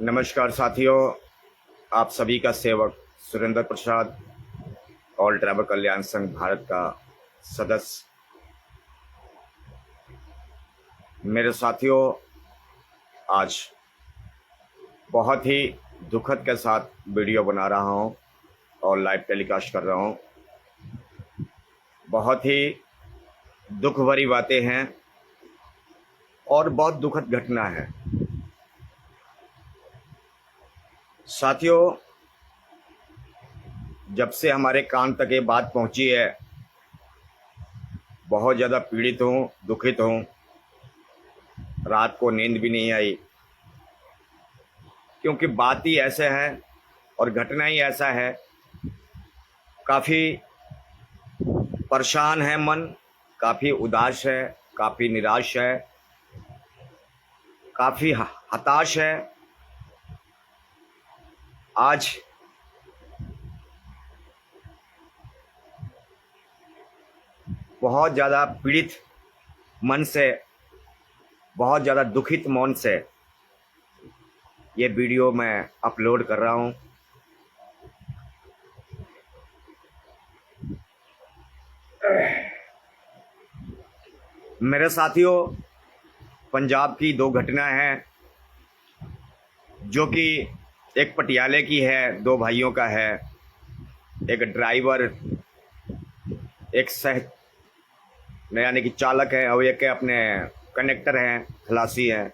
नमस्कार साथियों, आप सभी का सेवक सुरेंद्र प्रसाद, ऑल ड्राइवर कल्याण संघ भारत का सदस्य। मेरे साथियों, आज बहुत ही दुखद के साथ वीडियो बना रहा हूं और लाइव टेलीकास्ट कर रहा हूं। बहुत ही दुख भरी बातें हैं और बहुत दुखद घटना है। साथियों, जब से हमारे कान तक ये बात पहुंची है, बहुत ज़्यादा पीड़ित हूँ, दुखित हूँ। रात को नींद भी नहीं आई, क्योंकि बात ही ऐसे है और घटना ही ऐसा है। काफ़ी परेशान है मन, काफ़ी उदास है, काफ़ी निराश है, काफ़ी हताश है। आज बहुत ज़्यादा पीड़ित मन से, बहुत ज़्यादा दुखित मन से ये वीडियो मैं अपलोड कर रहा हूँ। मेरे साथियों, पंजाब की दो घटना हैं, जो कि एक पटियाले की है, दो भाइयों का है। एक ड्राइवर, एक यानी कि चालक है, और एक अपने कनेक्टर हैं, खलासी हैं।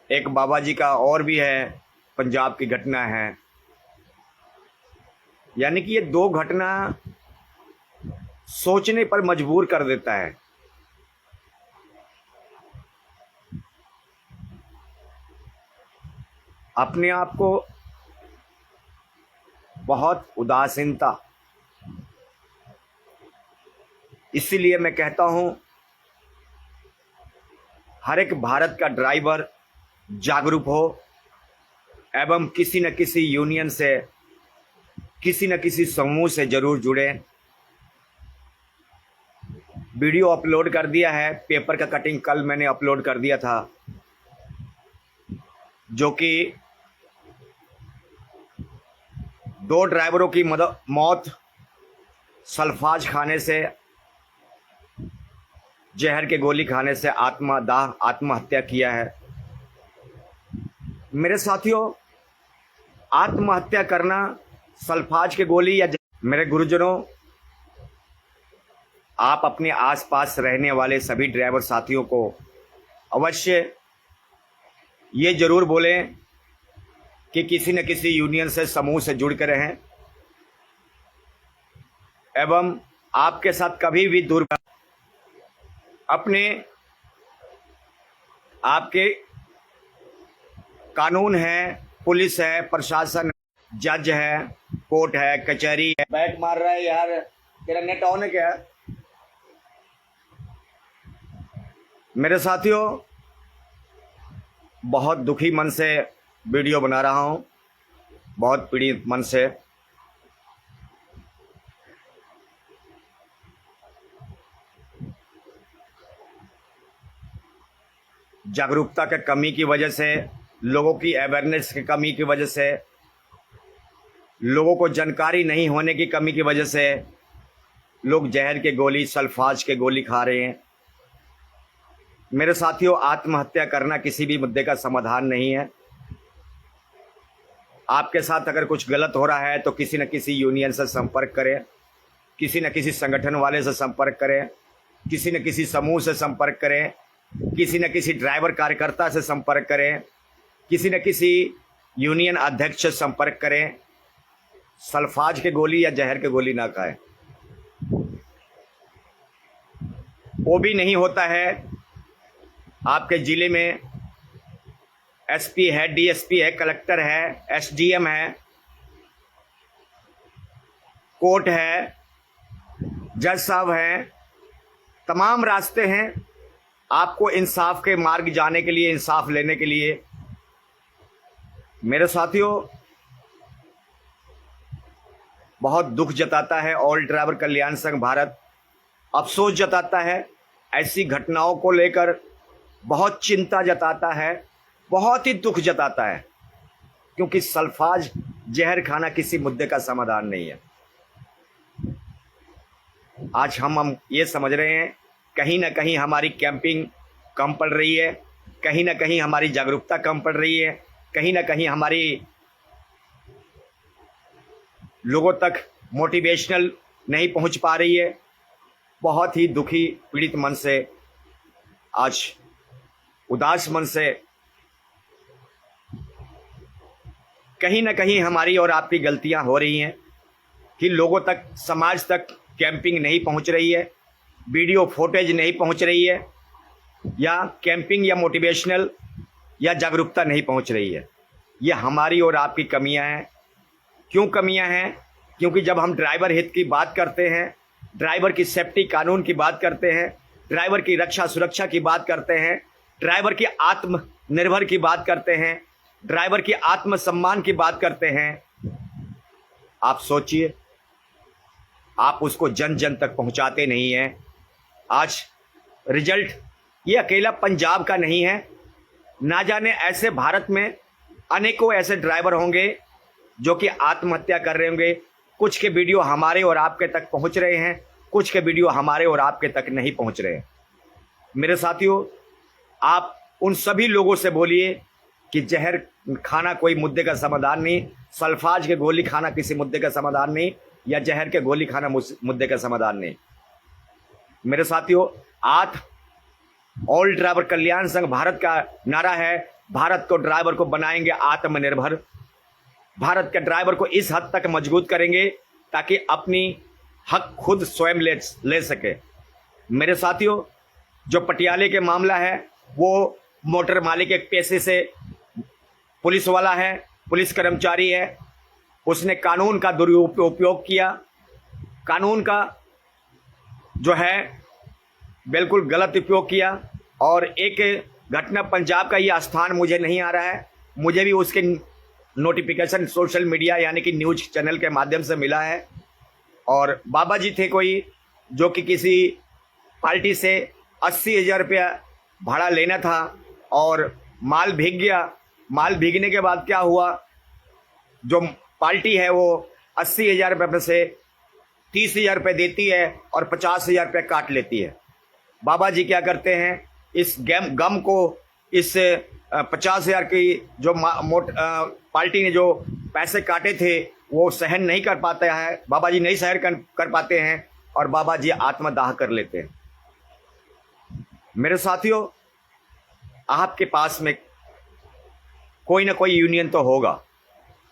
एक बाबा जी का और भी है, पंजाब की घटना है। यानी कि ये दो घटना सोचने पर मजबूर कर देता है। अपने आप को बहुत उदासीनता, इसीलिए मैं कहता हूं, हर एक भारत का ड्राइवर जागरूक हो एवं किसी न किसी यूनियन से, किसी न किसी समूह से जरूर जुड़े। वीडियो अपलोड कर दिया है, पेपर का कटिंग कल मैंने अपलोड कर दिया था, जो कि दो ड्राइवरों की मौत सल्फाज खाने से, जहर के गोली खाने से आत्महत्या किया है। मेरे साथियों, आत्महत्या करना सल्फाज के गोली या मेरे गुरुजनों, आप अपने आसपास रहने वाले सभी ड्राइवर साथियों को अवश्य ये जरूर बोलें कि किसी न किसी यूनियन से, समूह से जुड़ कर रहें एवं आपके साथ कभी भी अपने आपके कानून है, पुलिस है, प्रशासन, जज है, कोर्ट है, कचहरी है। बैट मार रहा है यार, तेरा नेट ऑन है क्या? मेरे साथियों, बहुत दुखी मन से वीडियो बना रहा हूं, बहुत पीड़ित मन से। जागरूकता की कमी की वजह से, लोगों की अवेयरनेस की कमी की वजह से, लोगों को जानकारी नहीं होने की कमी की वजह से लोग जहर के गोली, सल्फाज के गोली खा रहे हैं। मेरे साथियों, आत्महत्या करना किसी भी मुद्दे का समाधान नहीं है। आपके साथ अगर कुछ गलत हो रहा है तो किसी न किसी यूनियन से संपर्क करें, किसी न किसी संगठन वाले से संपर्क करें, किसी न किसी समूह से संपर्क करें, किसी न किसी ड्राइवर कार्यकर्ता से संपर्क करें, किसी न किसी यूनियन अध्यक्ष से संपर्क करें। सल्फाज के गोली या जहर के गोली ना खाएं। वो भी नहीं होता है। आपके जिले में एसपी है, डीएसपी है, कलेक्टर है, एसडीएम है, कोर्ट है, जज साहब हैं, तमाम रास्ते हैं आपको इंसाफ के मार्ग जाने के लिए, इंसाफ लेने के लिए। मेरे साथियों, बहुत दुख जताता है ऑल ड्राइवर कल्याण संघ भारत, अफसोस जताता है, ऐसी घटनाओं को लेकर बहुत चिंता जताता है बहुत ही दुख जताता है, क्योंकि सल्फाज जहर खाना किसी मुद्दे का समाधान नहीं है। आज हम ये समझ रहे हैं कहीं ना कहीं हमारी कैंपिंग कम पड़ रही है, कहीं ना कहीं हमारी जागरूकता कम पड़ रही है, कहीं ना कहीं हमारी लोगों तक मोटिवेशनल नहीं पहुंच पा रही है। बहुत ही दुखी पीड़ित मन से, आज उदास मन से, कहीं ना कहीं हमारी और आपकी गलतियां हो रही हैं कि लोगों तक, समाज तक कैंपिंग नहीं पहुंच रही है, वीडियो फुटेज नहीं पहुंच रही है, या कैंपिंग या मोटिवेशनल या जागरूकता नहीं पहुंच रही है। ये हमारी और आपकी कमियां हैं। क्यों कमियां हैं? क्योंकि जब हम ड्राइवर हित की बात करते हैं, ड्राइवर की सेफ्टी कानून की बात करते हैं, ड्राइवर की रक्षा सुरक्षा की बात करते हैं, ड्राइवर की आत्मनिर्भर की बात करते हैं, ड्राइवर की आत्मसम्मान की बात करते हैं, आप सोचिए, आप उसको जन जन तक पहुंचाते नहीं हैं। आज रिजल्ट ये अकेला पंजाब का नहीं है, ना जाने ऐसे भारत में अनेकों ऐसे ड्राइवर होंगे जो कि आत्महत्या कर रहे होंगे। कुछ के वीडियो हमारे और आपके तक पहुंच रहे हैं, कुछ के वीडियो हमारे और आपके तक नहीं पहुंच रहे हैं। मेरे साथियों, आप उन सभी लोगों से बोलिए कि जहर खाना कोई मुद्दे का समाधान नहीं, सल्फाज के गोली खाना किसी मुद्दे का समाधान नहीं, या जहर के गोली खाना मुद्दे का समाधान नहीं। मेरे साथियों, आज ऑल ड्राइवर कल्याण संघ भारत का नारा है, भारत को ड्राइवर को बनाएंगे आत्मनिर्भर। भारत के ड्राइवर को इस हद तक मजबूत करेंगे ताकि अपनी हक खुद स्वयं ले सके। मेरे साथियों, जो पटियाले के मामला है, वो मोटर मालिक एक पेशे से पुलिस वाला है, पुलिस कर्मचारी है, उसने कानून का दुरुपयोग किया, कानून का जो है बिल्कुल गलत उपयोग किया। और एक घटना पंजाब का ये स्थान मुझे नहीं आ रहा है, मुझे भी उसके नोटिफिकेशन सोशल मीडिया यानी कि न्यूज चैनल के माध्यम से मिला है। और बाबा जी थे कोई, जो कि किसी पार्टी से 80,000 रुपया भाड़ा लेना था और माल भीग गया। माल भीगने के बाद क्या हुआ, जो पार्टी है वो 80,000 रुपये में से 30,000 रुपये देती है और 50,000 रुपये काट लेती है। बाबा जी क्या करते हैं, इस गम को, इस 50,000 की जो पार्टी ने जो पैसे काटे थे वो सहन नहीं कर पाता है, बाबा जी नहीं सहन कर पाते हैं और बाबा जी आत्मदाह कर लेते हैं। मेरे साथियों, आपके पास में कोई ना कोई यूनियन तो होगा,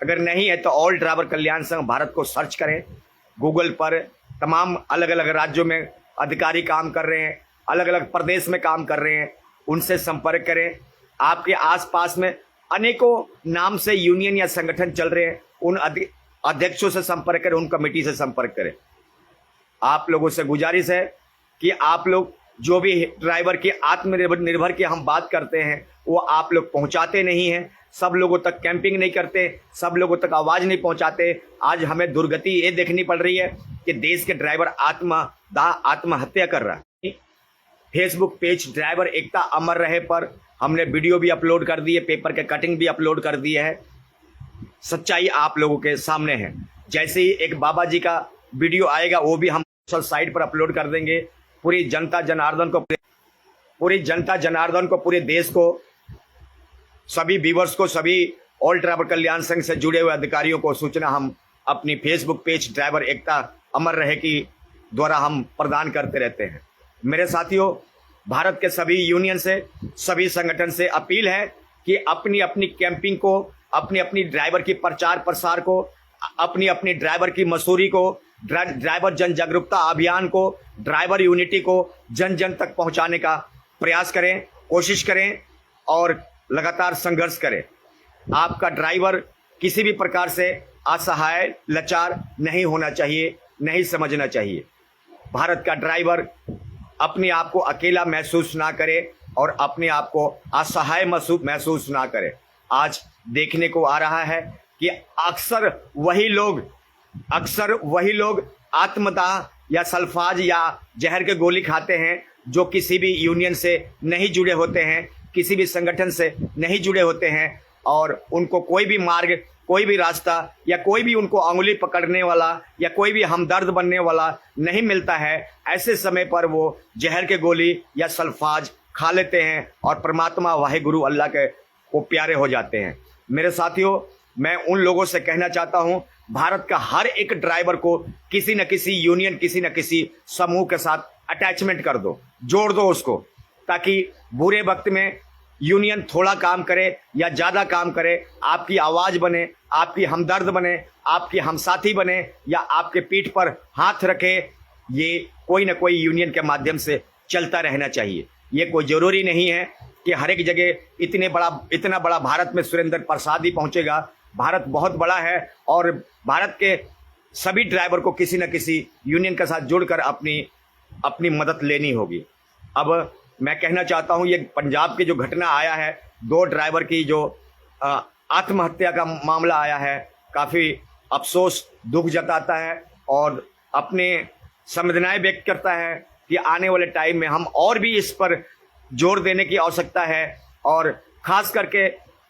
अगर नहीं है तो ऑल ड्राइवर कल्याण संघ भारत को सर्च करें गूगल पर। तमाम अलग अलग राज्यों में अधिकारी काम कर रहे हैं, अलग अलग प्रदेश में काम कर रहे हैं, उनसे संपर्क करें। आपके आसपास में अनेकों नाम से यूनियन या संगठन चल रहे हैं, उन अध्यक्षों से संपर्क करें, उन कमेटी से संपर्क करें। आप लोगों से गुजारिश है कि आप लोग जो भी ड्राइवर की आत्मनिर्भर की हम बात करते हैं वो आप लोग पहुंचाते नहीं हैं, सब लोगों तक कैंपिंग नहीं करते, सब लोगों तक आवाज नहीं पहुंचाते। आज हमें दुर्गति ये देखनी पड़ रही है कि देश के ड्राइवर आत्महत्या कर रहा है। फेसबुक पेज ड्राइवर एकता अमर रहे पर हमने वीडियो भी अपलोड कर दी है, पेपर के कटिंग भी अपलोड कर दी है। सच्चाई आप लोगों के सामने है। जैसे ही एक बाबा जी का वीडियो आएगा वो भी हम सोशल साइट पर अपलोड कर देंगे। पूरी जनता जनार्दन को, पूरे देश को, सभी व्यूअर्स को, सभी ऑल ड्राइवर कल्याण संघ से जुड़े हुए अधिकारियों को सूचना हम अपनी फेसबुक पेज ड्राइवर एकता अमर रहे की द्वारा हम प्रदान करते रहते हैं। मेरे साथियों, भारत के सभी यूनियन से, सभी संगठन से अपील है कि अपनी अपनी कैंपिंग को, अपनी अपनी ड्राइवर की प्रचार प्रसार को, अपनी अपनी ड्राइवर की मसूरी को, ड्राइवर जन जागरूकता अभियान को, ड्राइवर यूनिटी को जन जन तक पहुंचाने का प्रयास करें, कोशिश करें और लगातार संघर्ष करें। आपका ड्राइवर किसी भी प्रकार से असहाय, लाचार नहीं होना चाहिए, नहीं समझना चाहिए। भारत का ड्राइवर अपने आप को अकेला महसूस ना करे और अपने आप को असहाय महसूस ना करे। आज देखने को आ रहा है कि अक्सर वही लोग आत्मदाह या सल्फाज या जहर के गोली खाते हैं जो किसी भी यूनियन से नहीं जुड़े होते हैं, किसी भी संगठन से नहीं जुड़े होते हैं और उनको कोई भी मार्ग, कोई भी रास्ता या कोई भी उनको अंगुली पकड़ने वाला या कोई भी हमदर्द बनने वाला नहीं मिलता है, ऐसे समय पर वो जहर के गोली या सल्फाज खा लेते हैं और परमात्मा वाहिगुरु अल्लाह के को प्यारे हो जाते हैं। मेरे साथियों, मैं उन लोगों से कहना चाहता हूं, भारत का हर एक ड्राइवर को किसी न किसी यूनियन, किसी न किसी समूह के साथ अटैचमेंट कर दो, जोड़ दो उसको, ताकि बुरे वक्त में यूनियन थोड़ा काम करे या ज्यादा काम करे, आपकी आवाज बने, आपकी हमदर्द बने, आपकी हमसाथी बने या आपके पीठ पर हाथ रखे। ये कोई ना कोई यूनियन के माध्यम से चलता रहना चाहिए। ये कोई जरूरी नहीं है कि हर एक जगह इतना बड़ा भारत में सुरेंद्र प्रसाद ही पहुंचेगा। भारत बहुत बड़ा है और भारत के सभी ड्राइवर को किसी न किसी यूनियन के साथ जुड़कर अपनी मदद लेनी होगी। अब मैं कहना चाहता हूं, ये पंजाब की जो घटना आया है, 2 ड्राइवर की जो आत्महत्या का मामला आया है, काफ़ी अफसोस, दुख जताता है और अपने संवेदनाएं व्यक्त करता है कि आने वाले टाइम में हम और भी इस पर जोर देने की आवश्यकता है। और खास करके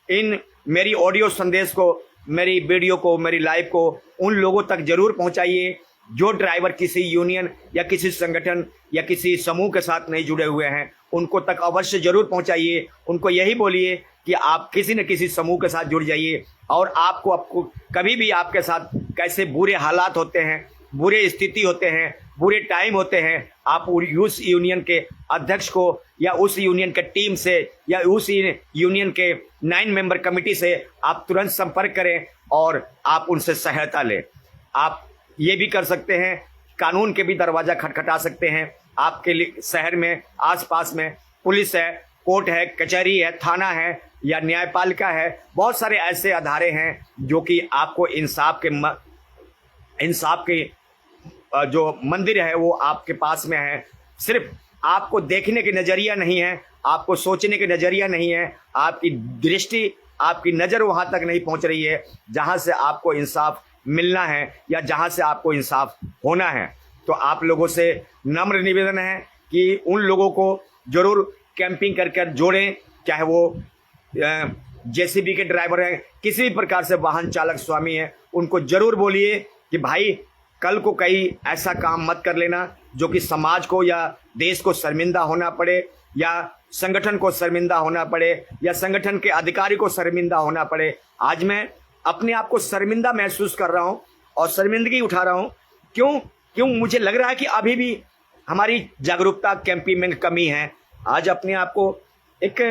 इन मेरी ऑडियो संदेश को, मेरी वीडियो को, मेरी लाइव को उन लोगों तक जरूर पहुंचाइए जो ड्राइवर किसी यूनियन या किसी संगठन या किसी समूह के साथ नहीं जुड़े हुए हैं। उनको तक अवश्य जरूर पहुंचाइए। उनको यही बोलिए कि आप किसी न किसी समूह के साथ जुड़ जाइए और आपको कभी भी आपके साथ कैसे बुरे हालात होते हैं, बुरे स्थिति होते हैं, बुरे टाइम होते हैं, आप उस यूनियन के अध्यक्ष को या उस यूनियन के टीम से या उस यूनियन के 9 मेंबर कमेटी से आप तुरंत संपर्क करें और आप उनसे सहायता लें। आप ये भी कर सकते हैं, कानून के भी दरवाजा खटखटा सकते हैं। आपके शहर में आसपास में पुलिस है, कोर्ट है, कचहरी है, थाना है या न्यायपालिका है, बहुत सारे ऐसे अदारे हैं जो कि आपको इंसाफ के जो मंदिर है वो आपके पास में है। सिर्फ आपको देखने के नजरिया नहीं है, आपको सोचने के नजरिया नहीं है, आपकी दृष्टि, आपकी नजर वहां तक नहीं पहुंच रही है जहां से आपको इंसाफ मिलना है या जहां से आपको इंसाफ होना है। तो आप लोगों से नम्र निवेदन है कि उन लोगों को जरूर कैंपिंग करके जोड़ें, चाहे वो जेसीबी के ड्राइवर हैं, किसी भी प्रकार से वाहन चालक स्वामी हैं, उनको जरूर बोलिए कि भाई कल को कहीं ऐसा काम मत कर लेना जो कि समाज को या देश को शर्मिंदा होना पड़े या संगठन को शर्मिंदा होना पड़े या संगठन के अधिकारी को शर्मिंदा होना पड़े। आज मैं अपने आप को शर्मिंदा महसूस कर रहा हूं और शर्मिंदगी उठा रहा हूं। क्यों मुझे लग रहा है कि अभी भी हमारी जागरूकता कैंपिंग में कमी है। आज अपने आप को एक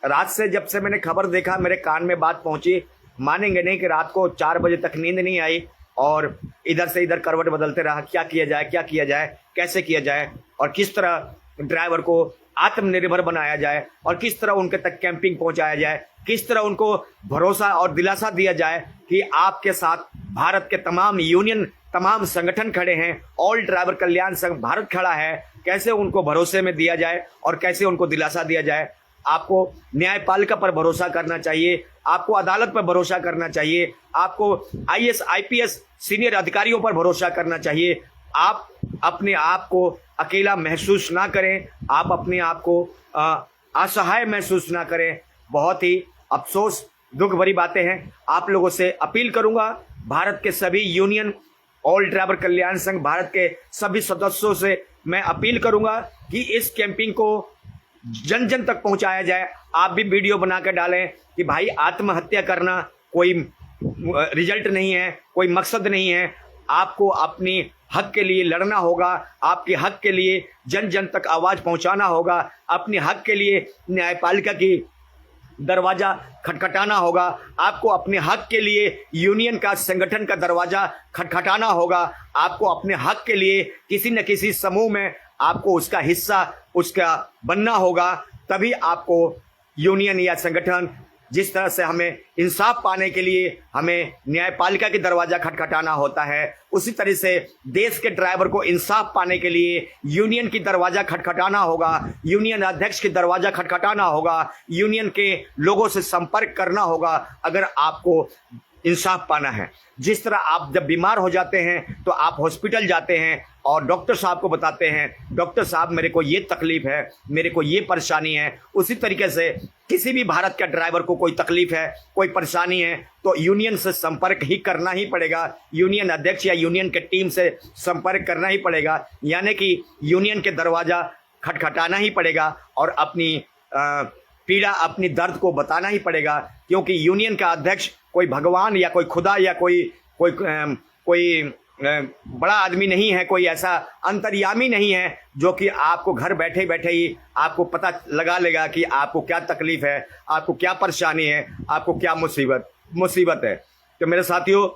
रात से जब से मैंने खबर देखा, मेरे कान में बात पहुंची, मानेंगे नहीं कि रात को 4 बजे तक नींद नहीं आई और इधर से इधर करवट बदलते रहा, क्या किया जाए, कैसे किया जाए और किस तरह ड्राइवर को आत्मनिर्भर बनाया जाए और किस तरह उनके तक कैंपिंग पहुंचाया जाए, किस तरह उनको भरोसा और दिलासा दिया जाए कि आपके साथ भारत के तमाम यूनियन, तमाम संगठन खड़े हैं, ऑल ड्राइवर कल्याण संघ भारत खड़ा है। कैसे उनको भरोसे में दिया जाए और कैसे उनको दिलासा दिया जाए। आपको न्यायपालिका पर भरोसा करना चाहिए, आपको अदालत पर भरोसा करना चाहिए, आपको आईएएस आईपीएस सीनियर अधिकारियों पर भरोसा करना चाहिए। आप अपने आप को अकेला महसूस ना करें, आप अपने आप को असहाय महसूस ना करें। बहुत ही अफसोस, दुख भरी बातें हैं। आप लोगों से अपील करूंगा, भारत के सभी यूनियन, ऑल ड्राइवर कल्याण संघ भारत के सभी सदस्यों से मैं अपील करूंगा कि इस कैंपिंग को जन जन तक पहुंचाया जाए। आप भी वीडियो बनाकर डालें कि भाई आत्महत्या करना कोई रिजल्ट नहीं है, कोई मकसद नहीं है। आपको अपनी हक के लिए लड़ना होगा, आपके हक के लिए जन जन तक आवाज पहुंचाना होगा, अपने हक के लिए न्यायपालिका की दरवाजा खटखटाना होगा, आपको अपने हक के लिए यूनियन का, संगठन का दरवाजा खटखटाना होगा, आपको अपने हक के लिए किसी न किसी समूह में आपको उसका हिस्सा, उसका बनना होगा। तभी आपको यूनियन या संगठन, जिस तरह से हमें इंसाफ पाने के लिए हमें न्यायपालिका की दरवाजा खटखटाना होता है, उसी तरह से देश के ड्राइवर को इंसाफ पाने के लिए यूनियन की दरवाजा खटखटाना होगा, यूनियन अध्यक्ष की दरवाजा खटखटाना होगा, यूनियन के लोगों से संपर्क करना होगा। अगर आपको इंसाफ पाना है। जिस तरह आप जब बीमार हो जाते हैं तो आप हॉस्पिटल जाते हैं और डॉक्टर साहब को बताते हैं, डॉक्टर साहब मेरे को ये तकलीफ है, मेरे को ये परेशानी है, उसी तरीके से किसी भी भारत का ड्राइवर को कोई तकलीफ है, कोई परेशानी है तो यूनियन से संपर्क ही करना ही पड़ेगा, यूनियन अध्यक्ष या यूनियन के टीम से संपर्क करना ही पड़ेगा, यानी कि यूनियन के दरवाजा खटखटाना ही पड़ेगा और अपनी पीड़ा, अपनी दर्द को बताना ही पड़ेगा। क्योंकि यूनियन का अध्यक्ष कोई भगवान या कोई खुदा या कोई बड़ा आदमी नहीं है, कोई ऐसा अंतर्यामी नहीं है जो कि आपको घर बैठे बैठे ही आपको पता लगा लेगा कि आपको क्या तकलीफ है, आपको क्या परेशानी है, आपको क्या मुसीबत है। तो मेरे साथियों,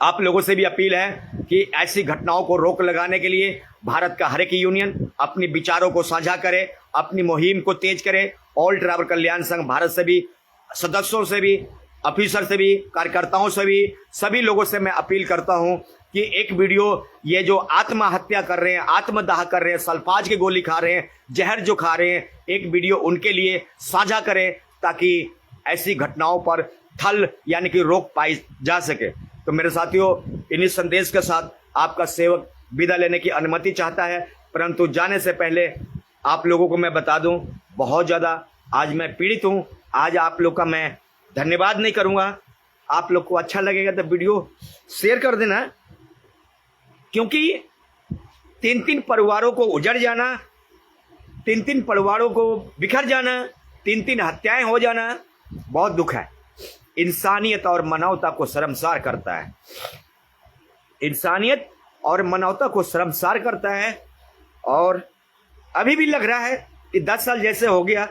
आप लोगों से भी अपील है कि ऐसी घटनाओं को रोक लगाने के लिए भारत का हर एक यूनियन अपने विचारों को साझा करे, अपनी मुहिम को तेज करे। ऑल ड्राइवर कल्याण संघ भारत से भी, सदस्यों से भी, ऑफिसर से भी, कार्यकर्ताओं से भी, सभी लोगों से मैं अपील करता हूं कि एक वीडियो, ये जो आत्महत्या कर रहे हैं, आत्मदाह कर रहे हैं, सल्फाज की गोली खा रहे हैं, जहर जो खा रहे हैं, एक वीडियो उनके लिए साझा करें ताकि ऐसी घटनाओं पर ठल यानी कि रोक पाई जा सके। तो मेरे साथियों, इन्हीं संदेश के साथ आपका सेवक विदा लेने की अनुमति चाहता है, परंतु जाने से पहले आप लोगों को मैं बता दूं, बहुत ज़्यादा आज मैं पीड़ित हूं। आज आप लोग का मैं धन्यवाद नहीं करूंगा। आप लोग को अच्छा लगेगा तो वीडियो शेयर कर देना, क्योंकि 3-3 परिवारों को उजड़ जाना, 3-3 परिवारों को बिखर जाना, 3-3 हत्याएं हो जाना बहुत दुख है। इंसानियत और मानवता को शर्मसार करता है, इंसानियत और मानवता को शर्मसार करता है। और अभी भी लग रहा है कि 10 साल जैसे हो गया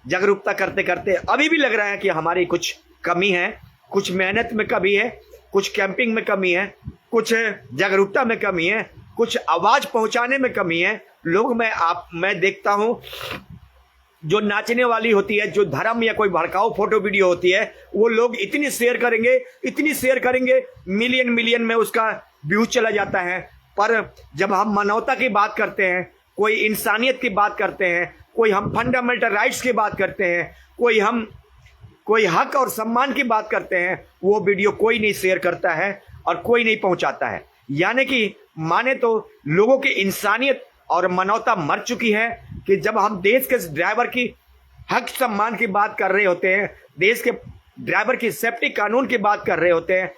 जागरूकता करते करते, अभी भी लग रहा है कि हमारी कुछ कमी है, कुछ मेहनत में कमी है, कुछ कैंपिंग में कमी है, कुछ जागरूकता में कमी है, कुछ आवाज पहुंचाने में कमी है। लोग मैं देखता हूं, जो नाचने वाली होती है, जो धर्म या कोई भड़काऊ फोटो वीडियो होती है, वो लोग इतनी शेयर करेंगे, मिलियन में उसका व्यूज चला जाता है। पर जब हम मानवता की बात करते हैं, कोई इंसानियत की बात करते हैं, कोई हम फंडामेंटल राइट्स की बात करते हैं, कोई हक और सम्मान की बात करते हैं, वो वीडियो कोई नहीं शेयर करता है और कोई नहीं पहुंचाता है। यानी कि माने तो लोगों की इंसानियत और मानवता मर चुकी है कि जब हम देश के ड्राइवर की हक सम्मान की बात कर रहे होते हैं, देश के ड्राइवर की सेफ्टी कानून की बात कर रहे होते हैं,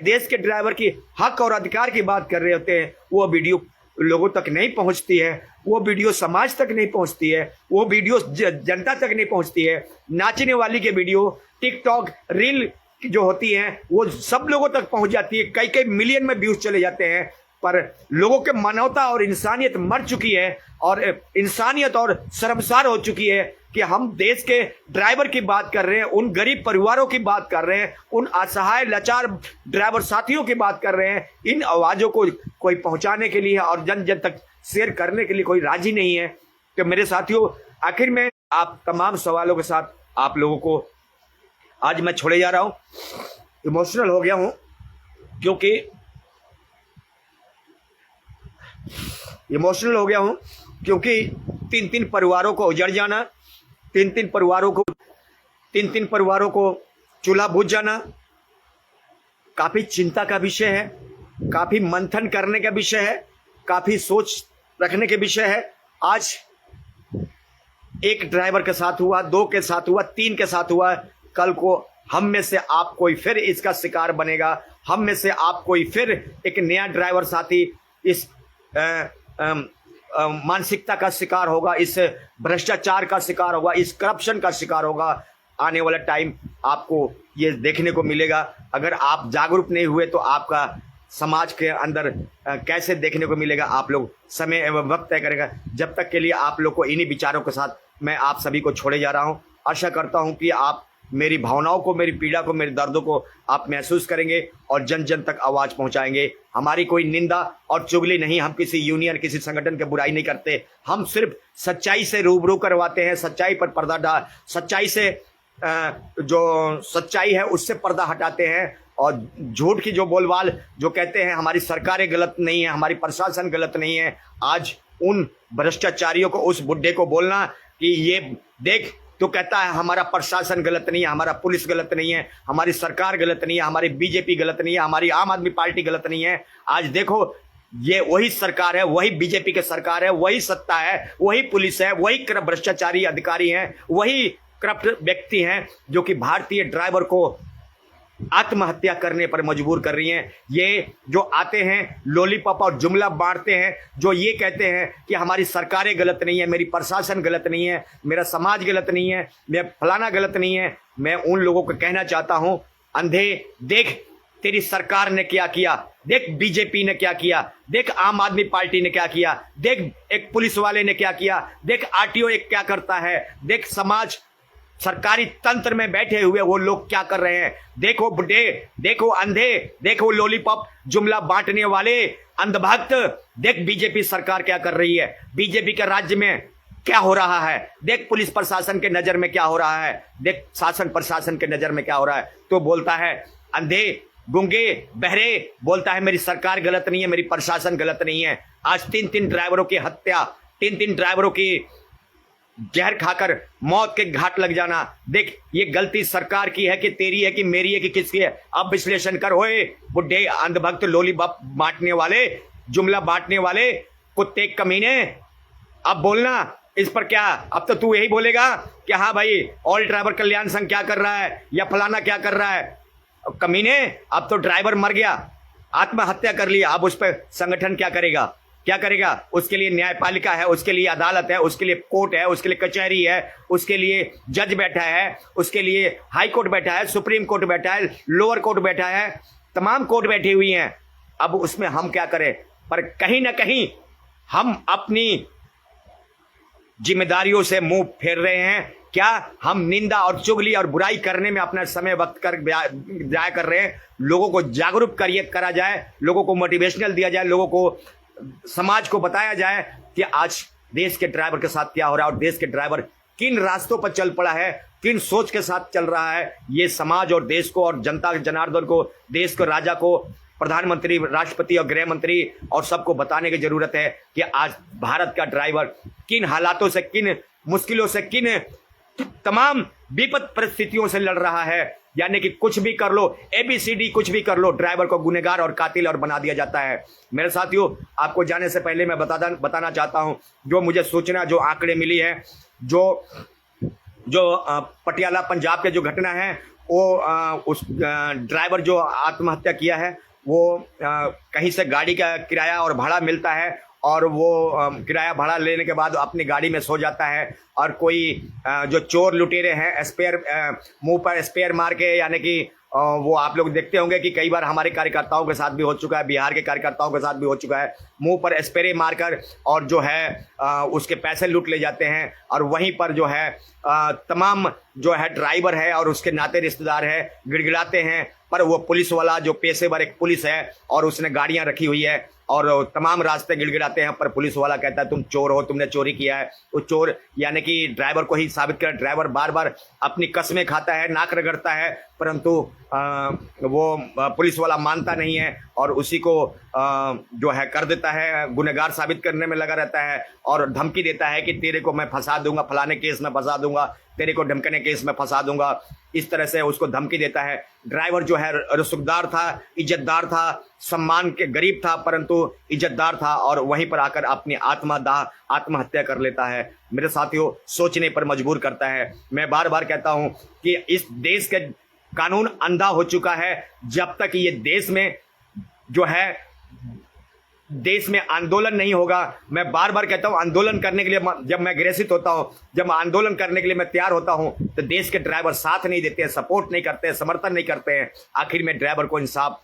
देश के ड्राइवर की हक और अधिकार की बात कर रहे होते हैं, वो वीडियो लोगों तक नहीं पहुंचती है, वो वीडियो समाज तक नहीं पहुंचती है, वो वीडियो जनता तक नहीं पहुंचती है। नाचने वाली के वीडियो, टिकटॉक रील जो होती हैं, वो सब लोगों तक पहुंच जाती है, कई मिलियन में व्यूज चले जाते हैं। पर लोगों के मानवता और इंसानियत मर चुकी है और इंसानियत और शर्मसार हो चुकी है कि हम देश के ड्राइवर की बात कर रहे हैं, उन गरीब परिवारों की बात कर रहे हैं, उन असहाय लाचार ड्राइवर साथियों की बात कर रहे हैं। इन आवाजों को कोई पहुंचाने के लिए और जन जन तक शेयर करने के लिए कोई राजी नहीं है। तो मेरे साथियों, आखिर में आप तमाम सवालों के साथ आप लोगों को आज मैं छोड़े जा रहा हूं। इमोशनल हो गया हूं क्योंकि 3-3 परिवारों को उजड़ जाना, 3-3 परिवारों को चूल्हा बुझ जाना काफी चिंता का विषय है, काफी मंथन करने का विषय है, काफी सोच रखने के विषय है। आज एक ड्राइवर के साथ हुआ, 2 के साथ हुआ, 3 के साथ हुआ, कल को हम में से आप कोई फिर इसका शिकार बनेगा, हम में से आप कोई फिर एक नया ड्राइवर साथी इस मानसिकता का शिकार होगा, इस भ्रष्टाचार का शिकार होगा, इस करप्शन का शिकार होगा। आने वाला टाइम आपको ये देखने को मिलेगा। अगर आप जागरूक नहीं हुए तो आपका समाज के अंदर कैसे देखने को मिलेगा, आप लोग समय एवं वक्त तय करेगा। जब तक के लिए आप लोग को इन्हीं विचारों के साथ मैं आप सभी को छोड़े जा रहा हूं। आशा करता हूं कि आप मेरी भावनाओं को, मेरी पीड़ा को, मेरे दर्दों को आप महसूस करेंगे और जन जन तक आवाज पहुंचाएंगे। हमारी कोई निंदा और चुगली नहीं, हम किसी यूनियन, किसी संगठन की बुराई नहीं करते। हम सिर्फ सच्चाई से रूबरू करवाते हैं, सच्चाई पर पर्दा डाल, सच्चाई से जो सच्चाई है उससे पर्दा हटाते हैं। और झूठ की जो बोलबाल जो कहते हैं हमारी सरकारें गलत नहीं है, हमारी प्रशासन गलत नहीं है, आज उन भ्रष्टाचारियों को, उस बुड्ढे को बोलना कि ये देख तो कहता है हमारा प्रशासन गलत नहीं है, हमारा पुलिस गलत नहीं है, हमारी सरकार गलत नहीं है, हमारी बीजेपी गलत नहीं है, हमारी आम आदमी पार्टी गलत नहीं है। आज देखो ये वही सरकार है, वही बीजेपी की सरकार है, वही सत्ता है, वही पुलिस है, वही भ्रष्टाचारी अधिकारी हैं, वही करप्ट व्यक्ति हैं जो कि भारतीय ड्राइवर को आत्महत्या करने पर मजबूर कर रही हैं। ये जो आते हैं लॉलीपॉप और जुमला बांटते हैं, जो ये कहते हैं कि हमारी सरकारें गलत नहीं है, मेरी प्रशासन गलत नहीं है, मेरा समाज गलत नहीं है, मैं फलाना गलत नहीं है। मैं उन लोगों को कहना चाहता हूं, अंधे देख तेरी सरकार ने क्या किया, देख बीजेपी ने क्या किया, देख आम आदमी पार्टी ने क्या किया, देख एक पुलिस वाले ने क्या किया, देख आरटीओ एक क्या करता है, देख समाज सरकारी तंत्र में बैठे हुए वो लोग क्या कर रहे हैं। देखो बुड्ढे, देखो अंधे, देखो लॉलीपॉप जुमला बांटने वाले अंधभक्त, देख बीजेपी सरकार क्या कर रही है, बीजेपी के राज्य में क्या हो रहा है, देख पुलिस प्रशासन के नजर में क्या हो रहा है, देख शासन प्रशासन के नजर में क्या हो रहा है। तो बोलता है अंधे गूंगे बहरे, बोलता है मेरी सरकार गलत नहीं है, मेरी प्रशासन गलत नहीं है। आज 3 ड्राइवरों की हत्या, 3 ड्राइवरों की जहर खाकर मौत के घाट लग जाना, देख ये गलती सरकार की है कि तेरी है कि मेरी है कि किसकी है। अब विश्लेषण कर होए बुढ़े अंधभक्त लॉलीपॉप बांटने वाले, जुमला बांटने वाले कुत्ते कमीने, अब बोलना इस पर क्या। अब तो तू यही बोलेगा कि हाँ भाई ऑल ड्राइवर कल्याण संघ क्या कर रहा है या फलाना क्या कर रहा है। कमीने अब तो ड्राइवर मर गया, आत्महत्या कर लिया, अब उस पर संगठन क्या करेगा, क्या करेगा। उसके लिए न्यायपालिका है, उसके लिए अदालत है, उसके लिए कोर्ट है, उसके लिए कचहरी है, उसके लिए जज बैठा है, उसके लिए हाई कोर्ट बैठा है, सुप्रीम कोर्ट बैठा है, लोअर कोर्ट बैठा है, तमाम कोर्ट बैठी हुई हैं। अब उसमें हम क्या करें। पर कहीं ना कहीं हम अपनी जिम्मेदारियों से मुंह फेर रहे हैं। क्या हम निंदा और चुगली और बुराई करने में अपना समय वक्त कर जाया कर रहे हैं। लोगों को जागरूक करा जाए, लोगों को मोटिवेशनल दिया जाए, लोगों को समाज को बताया जाए कि आज देश के ड्राइवर के साथ क्या हो रहा है और देश के ड्राइवर किन रास्तों पर चल पड़ा है, किन सोच के साथ चल रहा है। ये समाज और देश को और जनता जनार्दन को, देश को, राजा को, प्रधानमंत्री, राष्ट्रपति और गृह मंत्री और सबको बताने की जरूरत है कि आज भारत का ड्राइवर किन हालातों से, किन मुश्किलों से, किन तमाम विपद परिस्थितियों से लड़ रहा है। यानी कि कुछ भी कर लो, ABCD कुछ भी कर लो, ड्राइवर को गुनहगार और कातिल और बना दिया जाता है। मेरे साथियों, आपको जाने से पहले मैं बताना चाहता हूं, जो मुझे सूचना, जो आंकड़े मिली है, जो पटियाला पंजाब के जो घटना है, वो उस ड्राइवर जो आत्महत्या किया है वो कहीं से गाड़ी का किराया और भाड़ा मिलता है और वो किराया भाड़ा लेने के बाद अपनी गाड़ी में सो जाता है और कोई जो चोर लुटेरे हैं स्पेयर मुंह पर स्पेयर मार के, यानी कि वो आप लोग देखते होंगे कि कई बार हमारे कार्यकर्ताओं के साथ भी हो चुका है, बिहार के कार्यकर्ताओं के साथ भी हो चुका है, मुंह पर स्प्रे मारकर और जो है उसके पैसे लूट ले जाते हैं। और वहीं पर जो है तमाम जो है ड्राइवर है और उसके नाते रिश्तेदार है गिड़गिड़ाते हैं, पर वो पुलिस वाला जो पेशेवर एक पुलिस है और उसने गाड़ियां रखी हुई है और तमाम रास्ते गिड़गिड़ाते हैं, पर पुलिस वाला कहता है तुम चोर हो, तुमने चोरी किया है। वो चोर यानी कि ड्राइवर को ही साबित कर, ड्राइवर बार बार अपनी कस्में खाता है, नाक रगड़ता है, परंतु वो पुलिस वाला मानता नहीं है और उसी को जो है कर देता है, गुनहगार साबित करने में लगा रहता है और धमकी देता है कि तेरे को मैं फंसा दूंगा, फलाने केस में फंसा दूंगा, तेरे को ढमकने केस में फंसा दूंगा। इस तरह से उसको धमकी देता है। ड्राइवर जो है रसूखदार था, इज्जतदार था, सम्मान के गरीब था, परंतु इज्जतदार था और वहीं पर आकर अपनी आत्महत्या कर लेता है। मेरे साथियों, सोचने पर मजबूर करता है। मैं बार बार कहता हूं कि इस देश के कानून अंधा हो चुका है। जब तक ये देश में जो है देश में आंदोलन नहीं होगा, मैं बार बार कहता हूं आंदोलन करने के लिए जब मैं ग्रसित होता हूं, जब आंदोलन करने के लिए मैं तैयार होता हूं, तो देश के ड्राइवर साथ नहीं देते हैं, सपोर्ट नहीं करते हैं, समर्थन नहीं करते हैं। आखिर में ड्राइवर को इंसाफ,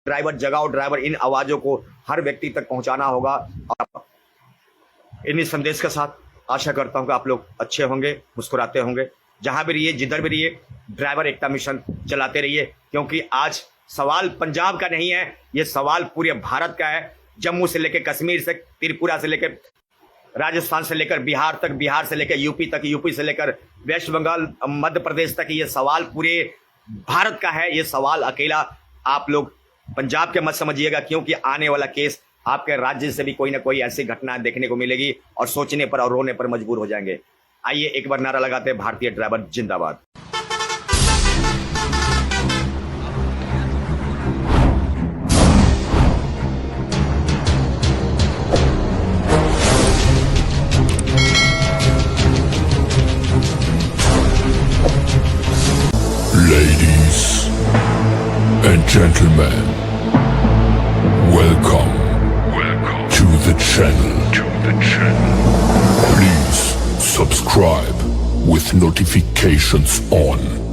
ड्राइवर जगाओ ड्राइवर, इन आवाजों को हर व्यक्ति तक पहुंचाना होगा। और इन्हीं संदेश के साथ आशा करता हूं कि आप लोग अच्छे होंगे, मुस्कुराते होंगे, जहां भी रहिए, जिधर भी रहिए, ड्राइवर एकता मिशन चलाते रहिए, क्योंकि आज सवाल पंजाब का नहीं है, ये सवाल पूरे भारत का है। जम्मू से लेकर कश्मीर से, त्रिपुरा से लेकर राजस्थान से लेकर बिहार तक, बिहार से लेकर यूपी तक, यूपी से लेकर वेस्ट बंगाल, मध्य प्रदेश तक, ये सवाल पूरे भारत का है। ये सवाल अकेला आप लोग पंजाब के मत समझिएगा, क्योंकि आने वाला केस आपके राज्य से भी कोई ना कोई ऐसी घटना देखने को मिलेगी और सोचने पर और रोने पर मजबूर हो जाएंगे। आइए एक बार नारा लगाते हैं, भारतीय ड्राइवर जिंदाबाद। Ladies and gentlemen, welcome to the channel. Please subscribe with notifications on.